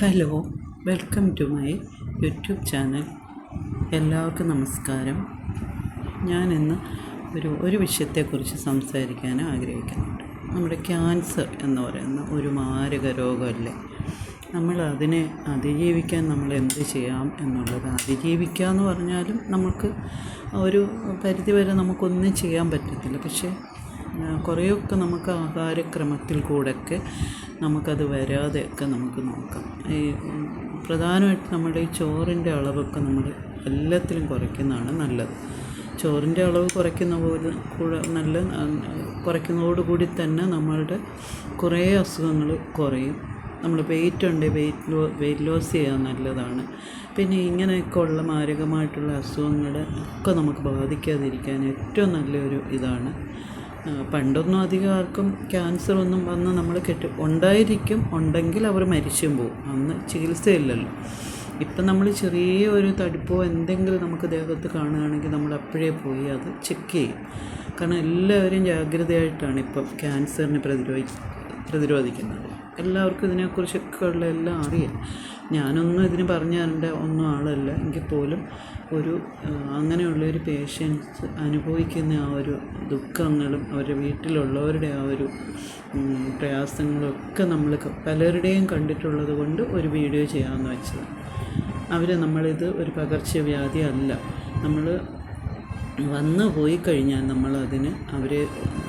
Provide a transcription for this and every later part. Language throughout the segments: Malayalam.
Hello, welcome to my YouTube channel. എല്ലാവർക്കും നമസ്കാരം. ഞാനിന്ന് ഒരു വിഷയത്തെക്കുറിച്ച് സംസാരിക്കാൻ ആഗ്രഹിക്കുന്നുണ്ട്. നമ്മുടെ ക്യാൻസർ എന്ന് പറയുന്ന ഒരു മാരക രോഗമല്ലേ. അതിനെ അതിജീവിക്കാൻ നമ്മൾ എന്ത് ചെയ്യാം എന്നുള്ളത്. അതിജീവിക്കുക എന്ന് പറഞ്ഞാലും നമുക്ക് ഒരു പരിധിവരെ നമുക്കൊന്നും ചെയ്യാൻ പറ്റത്തില്ല. പക്ഷേ കുറേയൊക്കെ നമുക്ക് ആഹാരക്രമത്തിൽ കൂടെയൊക്കെ നമുക്കത് വരാതെയൊക്കെ നമുക്ക് നോക്കാം. പ്രധാനമായിട്ട് നമ്മുടെ ഈ ചോറിൻ്റെ അളവൊക്കെ നമ്മൾ എല്ലാത്തിലും കുറയ്ക്കുന്നതാണ് നല്ലത്. ചോറിൻ്റെ അളവ് കുറയ്ക്കുന്നതോടുകൂടി തന്നെ നമ്മളുടെ കുറേ അസുഖങ്ങൾ കുറയും. നമ്മൾ വെയിറ്റ് ഉണ്ടെങ്കിൽ വെയിറ്റ് ലോസ് ചെയ്യാൻ നല്ലതാണ്. പിന്നെ ഇങ്ങനെയൊക്കെ ഉള്ള മാരകമായിട്ടുള്ള അസുഖങ്ങളെ ഒക്കെ നമുക്ക് ബാധിക്കാതിരിക്കാൻ ഏറ്റവും നല്ലൊരു ഇതാണ്. പണ്ടൊന്നും അധികം ആർക്കും ക്യാൻസർ ഒന്നും വന്ന് നമ്മൾ ഉണ്ടെങ്കിൽ അവർ മരിച്ചും പോകും. അന്ന് ചികിത്സയില്ലല്ലോ. ഇപ്പം നമ്മൾ ചെറിയ ഒരു തടിപ്പോ എന്തെങ്കിലും നമുക്ക് ദേഹത്ത് കാണുകയാണെങ്കിൽ നമ്മൾ അപ്പോഴേ പോയി അത് ചെക്ക് ചെയ്യും. കാരണം എല്ലാവരും ജാഗ്രതയായിട്ടാണ് ഇപ്പം ക്യാൻസറിനെ പ്രതിരോധിക്കുന്നത്. എല്ലാവർക്കും ഇതിനെക്കുറിച്ചൊക്കെ ഉള്ള എല്ലാം അറിയാം. ഞാനൊന്നും ഇതിന് പറഞ്ഞു തരേണ്ട ആളല്ല. എങ്കിൽ പോലും അങ്ങനെയുള്ളൊരു പേഷ്യൻസ് അനുഭവിക്കുന്ന ആ ഒരു ദുഃഖങ്ങളും അവരുടെ വീട്ടിലുള്ളവരുടെ ആ ഒരു പ്രയാസങ്ങളും ഒക്കെ നമ്മൾ പലരുടെയും കണ്ടിട്ടുള്ളത് കൊണ്ട് ഒരു വീഡിയോ ചെയ്യാമെന്ന് വെച്ചത്. നമ്മളിത് ഒരു പകർച്ചവ്യാധി അല്ല. നമ്മൾ വന്നു പോയി കഴിഞ്ഞാൽ അവരെ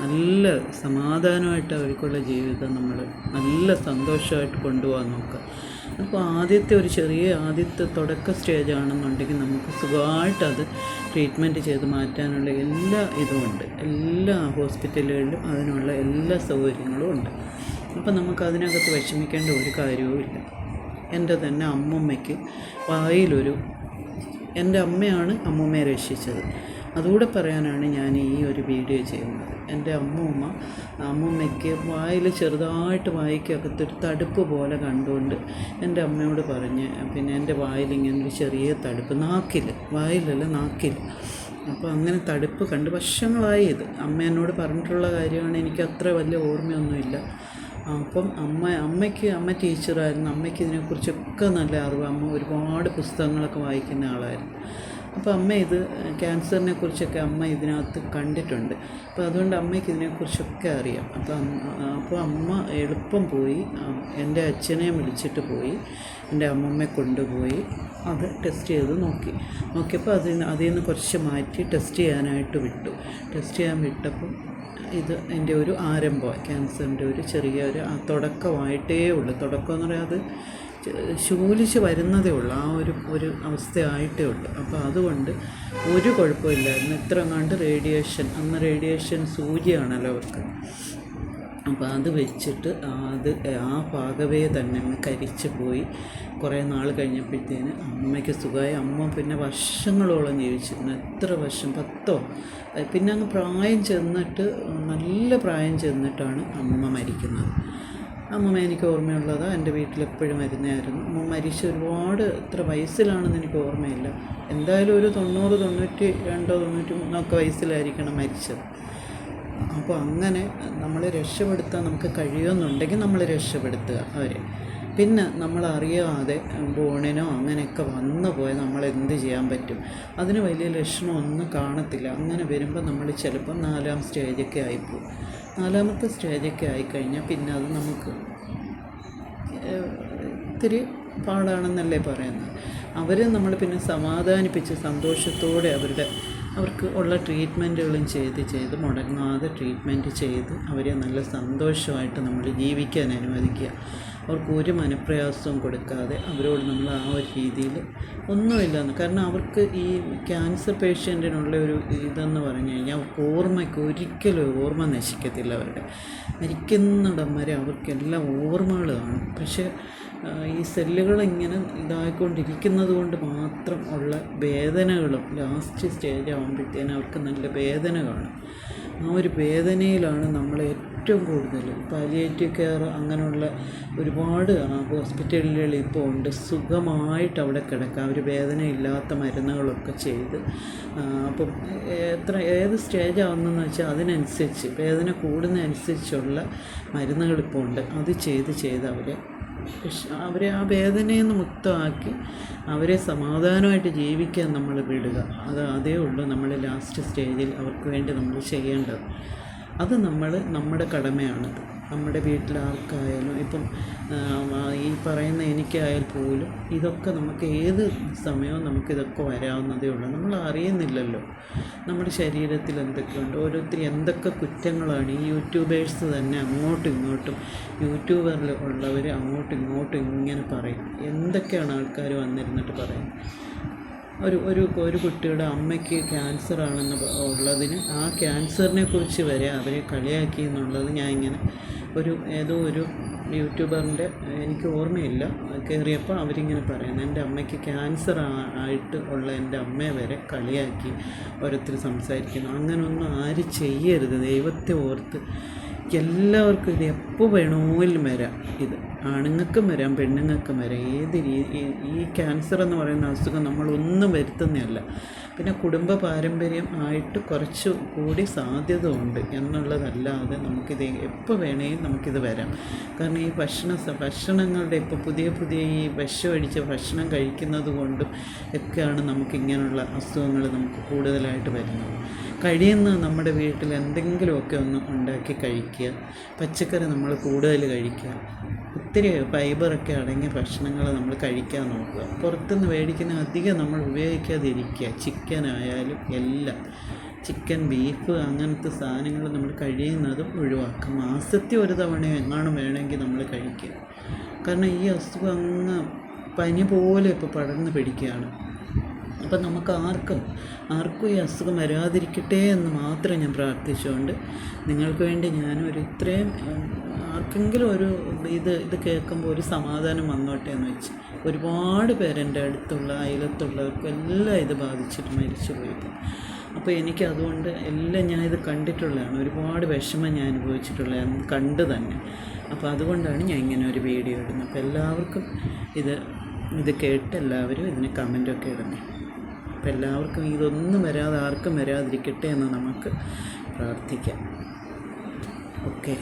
നല്ല സമാധാനമായിട്ട് അവർക്കുള്ള ജീവിതം നമ്മൾ നല്ല സന്തോഷമായിട്ട് കൊണ്ടുപോകാൻ നോക്കുക. അപ്പോൾ ആദ്യത്തെ തുടക്ക സ്റ്റേജാണെന്നുണ്ടെങ്കിൽ നമുക്ക് സുഖമായിട്ടത് ട്രീറ്റ്മെൻറ്റ് ചെയ്ത് മാറ്റാനുള്ള എല്ലാ ഇതുമുണ്ട്. എല്ലാ ഹോസ്പിറ്റലുകളിലും അതിനുള്ള എല്ലാ സൗകര്യങ്ങളും ഉണ്ട്. അപ്പോൾ നമുക്കതിനകത്ത് വിഷമിക്കേണ്ട ഒരു കാര്യവുമില്ല. എൻ്റെ തന്നെ അമ്മൂമ്മയ്ക്ക് എൻ്റെ അമ്മയാണ് അമ്മൂമ്മയെ രക്ഷിച്ചത്. അതുകൂടെ പറയാനാണ് ഞാൻ ഈ ഒരു വീഡിയോ ചെയ്യുന്നത്. എൻ്റെ അമ്മൂമ്മയ്ക്ക് വായിൽ ചെറുതായിട്ട് വായിക്കകത്തൊരു തടുപ്പ് പോലെ കണ്ടുകൊണ്ട് എൻ്റെ അമ്മയോട് പറഞ്ഞ്, പിന്നെ എൻ്റെ വായിലിങ്ങനെ ചെറിയ തടുപ്പ്, വായിലല്ല നാക്കിൽ. അപ്പോൾ അങ്ങനെ തടുപ്പ് കണ്ട് വർഷങ്ങളായി. അമ്മ എന്നോട് പറഞ്ഞിട്ടുള്ള കാര്യമാണ്. എനിക്ക് അത്ര വലിയ ഓർമ്മയൊന്നുമില്ല. അപ്പം അമ്മ ടീച്ചറായിരുന്നു. അമ്മയ്ക്ക് ഇതിനെക്കുറിച്ചൊക്കെ നല്ല അറിവ്. അമ്മ ഒരുപാട് പുസ്തകങ്ങളൊക്കെ വായിക്കുന്ന ആളായിരുന്നു. അപ്പോൾ ക്യാൻസറിനെ കുറിച്ചൊക്കെ അമ്മ ഇതിനകത്ത് കണ്ടിട്ടുണ്ട്. അപ്പോൾ അതുകൊണ്ട് അമ്മയ്ക്ക് ഇതിനെക്കുറിച്ചൊക്കെ അറിയാം. അപ്പോൾ അമ്മ എളുപ്പം പോയി എൻ്റെ അച്ഛനെ വിളിച്ചിട്ട് പോയി എൻ്റെ അമ്മമ്മയെ കൊണ്ടുപോയി അത് ടെസ്റ്റ് ചെയ്ത് നോക്കിയപ്പോൾ അതിൽ നിന്ന് കുറച്ച് മാറ്റി ടെസ്റ്റ് ചെയ്യാനായിട്ട് വിട്ടു. ടെസ്റ്റ് ചെയ്യാൻ വിട്ടപ്പം എൻ്റെ ഒരു ആരംഭം ക്യാൻസറിൻ്റെ ഒരു ചെറിയൊരു തുടക്കമായിട്ടേ ഉള്ളൂ. തുടക്കം എന്ന് പറയാൻ അത് ശൂലിച്ച് വരുന്നതേ ഉള്ളൂ. ആ ഒരു അവസ്ഥയായിട്ടേ ഉള്ളൂ. അപ്പോൾ അതുകൊണ്ട് ഒരു കുഴപ്പമില്ലായിരുന്നു. ഇത്രങ്ങാണ്ട് അന്ന് റേഡിയേഷൻ സൂചിയാണല്ലോ അവർക്ക്. അപ്പോൾ അത് വെച്ചിട്ട് ആ ഭാഗവേ തന്നെ അങ്ങ് കരിച്ചു പോയി. കുറേ നാൾ കഴിഞ്ഞപ്പോഴത്തേന് അമ്മയ്ക്ക് സുഖമായി. അമ്മ പിന്നെ വർഷങ്ങളോളം ജീവിച്ചിരുന്നു. എത്ര വർഷം, 10. പിന്നെ അങ്ങ് നല്ല പ്രായം ചെന്നിട്ടാണ് അമ്മ മരിക്കുന്നത്. അമ്മ എനിക്ക് ഓർമ്മയുള്ളത് എൻ്റെ വീട്ടിലെപ്പോഴും വരുന്നതായിരുന്നു. അമ്മ മരിച്ച് എത്ര വയസ്സിലാണെന്ന് എനിക്ക് ഓർമ്മയില്ല. എന്തായാലും ഒരു 90, 92, 93 വയസ്സിലായിരിക്കണം മരിച്ചത്. അപ്പോൾ അങ്ങനെ നമ്മളെ രക്ഷപ്പെടുത്താൻ നമുക്ക് കഴിയുമെന്നുണ്ടെങ്കിൽ നമ്മൾ രക്ഷപ്പെടുത്തുക അവരെ. പിന്നെ നമ്മളറിയാതെ ബോണിനോ അങ്ങനെയൊക്കെ വന്നു പോയാൽ നമ്മളെന്ത് ചെയ്യാൻ പറ്റും? അതിന് വലിയ ലക്ഷണമൊന്നും കാണത്തില്ല. അങ്ങനെ വരുമ്പോൾ നമ്മൾ ചിലപ്പോൾ 4ാം സ്റ്റേജൊക്കെ ആയിപ്പോവും. 4ാമത്തെ സ്റ്റേജൊക്കെ ആയിക്കഴിഞ്ഞാൽ പിന്നെ അത് നമുക്ക് ഇത്തിരി പാടാണെന്നല്ലേ പറയുന്നത്. നമ്മൾ പിന്നെ സമാധാനിപ്പിച്ച് സന്തോഷത്തോടെ അവർക്ക് ഉള്ള ട്രീറ്റ്മെൻറ്റുകളും ചെയ്ത് മുടങ്ങാതെ ട്രീറ്റ്മെൻറ്റ് ചെയ്ത് അവരെ നല്ല സന്തോഷമായിട്ട് നമ്മൾ ജീവിക്കാൻ അനുവദിക്കുക. അവർക്ക് ഒരു മനപ്രയാസവും കൊടുക്കാതെ അവരോട് നമ്മൾ ആ ഒരു രീതിയിൽ ഒന്നുമില്ലെന്ന്. കാരണം അവർക്ക് ഈ ക്യാൻസർ പേഷ്യൻറ്റിനുള്ള ഒരു ഇതെന്ന് പറഞ്ഞു കഴിഞ്ഞാൽ അവർക്ക് ഒരിക്കലും ഓർമ്മ നശിക്കത്തില്ല. മരിക്കുന്നിടം വരെ അവർക്കെല്ലാം ഓർമ്മകൾ കാണും. പക്ഷേ ഈ സെല്ലുകളിങ്ങനെ ഇതായിക്കൊണ്ടിരിക്കുന്നത് കൊണ്ട് മാത്രം ഉള്ള വേദനകളും ലാസ്റ്റ് സ്റ്റേജ് ആകുമ്പോഴത്തേനും അവർക്ക് നല്ല വേദന കാണും. ആ ഒരു വേദനയിലാണ് നമ്മൾ ഏറ്റവും കൂടുതൽ പാലിയേറ്റീവ് കെയർ അങ്ങനെയുള്ള ഒരുപാട് ഹോസ്പിറ്റലുകൾ ഇപ്പോൾ ഉണ്ട്. സുഖമായിട്ട് അവിടെ കിടക്കാം. ഒരു വേദനയില്ലാത്ത മരുന്നുകളൊക്കെ ചെയ്ത്. അപ്പം ഏത് സ്റ്റേജാവുന്നതെന്ന് വെച്ചാൽ അതിനനുസരിച്ച് വേദന കൂടുന്നതനുസരിച്ചുള്ള മരുന്നുകളിപ്പോൾ ഉണ്ട്. അത് ചെയ്ത് അവരെ അവരെ ആ വേദനയിൽ നിന്ന് മുക്തമാക്കി അവരെ സമാധാനമായിട്ട് ജീവിക്കാൻ നമ്മൾ വിടുക. അതേ ഉള്ളൂ നമ്മൾ ലാസ്റ്റ് സ്റ്റേജിൽ അവർക്ക് വേണ്ടി നമ്മൾ ചെയ്യേണ്ടത്. അത് നമ്മുടെ കടമയാണത്. നമ്മുടെ വീട്ടിൽ ആർക്കായാലും ഇപ്പം ഈ പറയുന്ന എനിക്കായാൽ പോലും ഇതൊക്കെ നമുക്ക് ഏത് സമയവും നമുക്കിതൊക്കെ വരാവുന്നതേ ഉള്ളൂ. നമ്മൾ അറിയുന്നില്ലല്ലോ നമ്മുടെ ശരീരത്തിൽ എന്തൊക്കെയുണ്ട്. ഓരോരുത്തർ എന്തൊക്കെ കുറ്റങ്ങളാണ് ഈ യൂട്യൂബേഴ്സ് തന്നെ അങ്ങോട്ടും ഇങ്ങോട്ടും, യൂട്യൂബറിൽ ഉള്ളവർ അങ്ങോട്ടും ഇങ്ങോട്ടും ഇങ്ങനെ പറയും. എന്തൊക്കെയാണ് ആൾക്കാർ വന്നിരുന്നിട്ട് പറയുന്നത്. ഒരു കുട്ടിയുടെ അമ്മയ്ക്ക് ക്യാൻസറാണെന്ന് ഉള്ളതിന് ആ ക്യാൻസറിനെ കുറിച്ച് വരെ അവരെ കളിയാക്കി എന്നുള്ളത് ഞാൻ ഇങ്ങനെ ഏതോ ഒരു യൂട്യൂബറിൻ്റെ എനിക്ക് ഓർമ്മയില്ല കയറിയപ്പോൾ അവരിങ്ങനെ പറയുന്നത്, എൻ്റെ അമ്മയ്ക്ക് ക്യാൻസർ ആയിട്ട് ഉള്ള എൻ്റെ അമ്മയെ വരെ കളിയാക്കി ഓരോരുത്തർ സംസാരിക്കുന്നു. അങ്ങനെയൊന്നും ആരും ചെയ്യരുത്. ദൈവത്തെ ഓർത്ത് എല്ലാവർക്കും ഇത് എപ്പോൾ വേണമെങ്കിലും വരാം. ഇത് ആണുങ്ങൾക്കും വരാം, പെണ്ണുങ്ങൾക്കും വരാം. ഈ ക്യാൻസർ എന്ന് പറയുന്ന അസുഖം നമ്മളൊന്നും വരുത്തുന്നതല്ല. പിന്നെ കുടുംബ പാരമ്പര്യം ആയിട്ട് കുറച്ച് കൂടി സാധ്യത ഉണ്ട് എന്നുള്ളതല്ലാതെ നമുക്കിത് എപ്പോൾ വേണേലും നമുക്കിത് വരാം. കാരണം ഈ ഭക്ഷണങ്ങളുടെ ഇപ്പോൾ പുതിയ ഈ വിഷമടിച്ച ഭക്ഷണം കഴിക്കുന്നത് കൊണ്ടും ഒക്കെയാണ് നമുക്കിങ്ങനെയുള്ള അസുഖങ്ങൾ നമുക്ക് കൂടുതലായിട്ട് വരുന്നത്. കഴിയുന്ന നമ്മുടെ വീട്ടിൽ എന്തെങ്കിലുമൊക്കെ ഒന്ന് ഉണ്ടാക്കി കഴിക്കുക. പച്ചക്കറി നമ്മൾ കൂടുതൽ കഴിക്കുക. ഒത്തിരി ഫൈബറൊക്കെ അടങ്ങിയ ഭക്ഷണങ്ങൾ നമ്മൾ കഴിക്കാൻ നോക്കുക. പുറത്തുനിന്ന് മേടിക്കുന്ന അധികം നമ്മൾ ഉപയോഗിക്കാതിരിക്കുക. ചിക്കനായാലും എല്ലാം, ചിക്കൻ, ബീഫ് അങ്ങനത്തെ സാധനങ്ങൾ നമ്മൾ കഴിയുന്നതും ഒഴിവാക്കുക. മാസത്തിൽ ഒരു തവണ എങ്ങാനും വേണമെങ്കിൽ നമ്മൾ കഴിക്കുക. കാരണം ഈ അസുഖം അങ്ങ് പനി പോലെ ഇപ്പോൾ പടർന്ന് പിടിക്കുകയാണ്. അപ്പം നമുക്ക് ആർക്കും ഈ അസുഖം വരാതിരിക്കട്ടെ എന്ന് മാത്രം ഞാൻ പ്രാർത്ഥിച്ചുകൊണ്ട് നിങ്ങൾക്ക് വേണ്ടി ഞാനൊരു ഇത്രയും ആർക്കെങ്കിലും ഇത് കേൾക്കുമ്പോൾ ഒരു സമാധാനം വന്നോട്ടെ എന്ന് വെച്ച്. ഒരുപാട് പേരെൻ്റെ അടുത്തുള്ള അയലത്തുള്ളവർക്കും എല്ലാം ഇത് ബാധിച്ചിട്ട് മരിച്ചു പോയിട്ട്. അപ്പോൾ എനിക്ക് അതുകൊണ്ട് എല്ലാം ഞാനിത് കണ്ടിട്ടുള്ളതാണ്. ഒരുപാട് വിഷമം ഞാൻ അനുഭവിച്ചിട്ടുള്ളതാണ് കണ്ട് തന്നെ. അപ്പോൾ അതുകൊണ്ടാണ് ഞാൻ ഇങ്ങനെ ഒരു വീഡിയോ ഇടുന്നത്. അപ്പോൾ എല്ലാവർക്കും ഇത് കേട്ട് എല്ലാവരും ഇതിന് കമൻറ്റൊക്കെ ഇടണേ. അപ്പോൾ എല്ലാവർക്കും ഇതൊന്നും ആർക്കും വരാതിരിക്കട്ടെ എന്ന് നമുക്ക് പ്രാർത്ഥിക്കാം. ഓക്കെ.